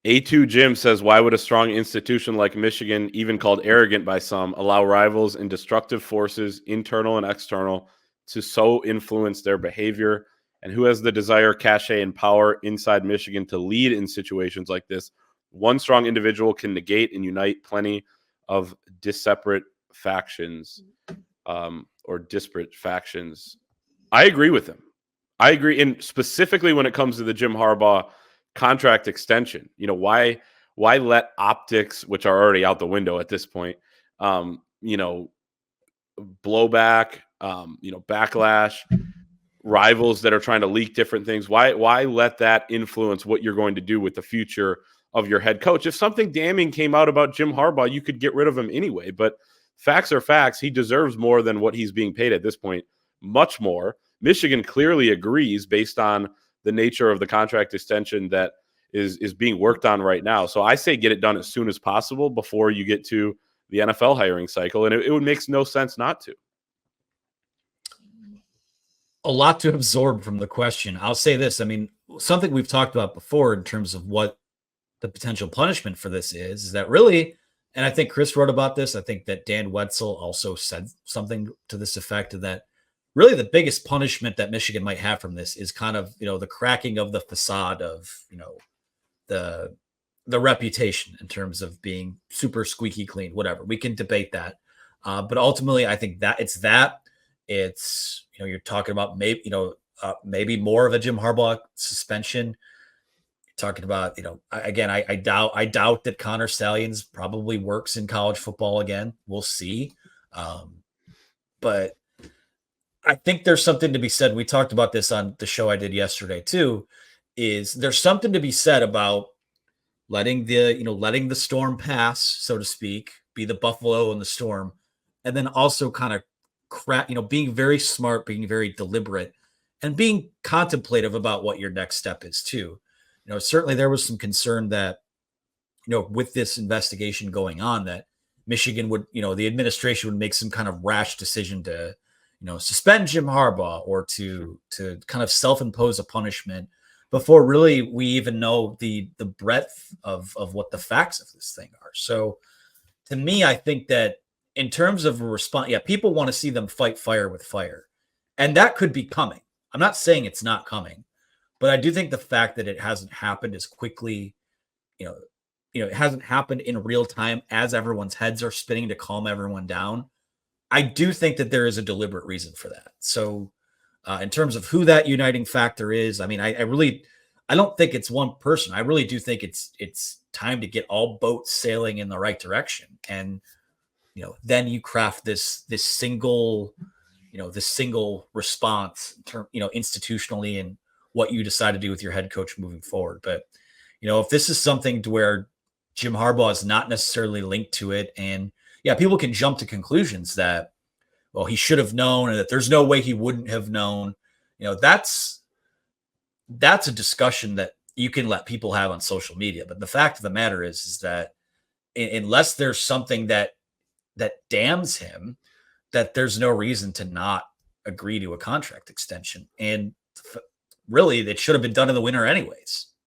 A2 Jim says, why would a strong institution like Michigan, even called arrogant by some, allow rivals and destructive forces, internal and external, to so influence their behavior? And who has the desire, cachet, and power inside Michigan to lead in situations like this? One strong individual can negate and unite plenty of disparate factions or disparate factions. I agree with him. I agree. And specifically when it comes to the Jim Harbaugh contract extension, why let optics, which are already out the window at this point, you know, blowback, backlash, rivals that are trying to leak different things. Why let that influence what you're going to do with the future of your head coach? If something damning came out about Jim Harbaugh, you could get rid of him anyway. But facts are facts. He deserves more than what he's being paid at this point, much more. Michigan clearly agrees based on the nature of the contract extension that is being worked on right now. So I say get it done as soon as possible before you get to the NFL hiring cycle. And it would make no sense not to. A lot to absorb from the question. I'll say this. I mean, something we've talked about before in terms of what the potential punishment for this is that really, and I think Chris wrote about this. I think that Dan Wetzel also said something to this effect, that really the biggest punishment that Michigan might have from this is kind of, the cracking of the facade of, the reputation in terms of being super squeaky clean, whatever. We can debate that. But ultimately, I think that it's, you're talking about maybe more of a Jim Harbaugh suspension. You're talking about, again, I doubt that Connor Stalions probably works in college football again. We'll see. But I think there's something to be said. We talked about this on the show I did yesterday too, is there's something to be said about letting the storm pass, so to speak, be the buffalo in the storm, and then also kind of being very smart, being very deliberate, and being contemplative about what your next step is too. Certainly there was some concern that, with this investigation going on, that Michigan would, the administration would make some kind of rash decision to, suspend Jim Harbaugh or to kind of self-impose a punishment before really we even know the breadth of what the facts of this thing are. So to me, I think that in terms of a response, people want to see them fight fire with fire. And that could be coming. I'm not saying it's not coming, but I do think the fact that it hasn't happened as quickly, it hasn't happened in real time as everyone's heads are spinning to calm everyone down. I do think that there is a deliberate reason for that. So in terms of who that uniting factor is, I mean, I don't think it's one person. I really do think it's time to get all boats sailing in the right direction. And, then you craft this single response institutionally and what you decide to do with your head coach moving forward. But, if this is something to where Jim Harbaugh is not necessarily linked to it, and people can jump to conclusions that, well, he should have known and that there's no way he wouldn't have known, that's a discussion that you can let people have on social media. But the fact of the matter is that unless there's something that damns him, that there's no reason to not agree to a contract extension. And really, it should have been done in the winter anyways.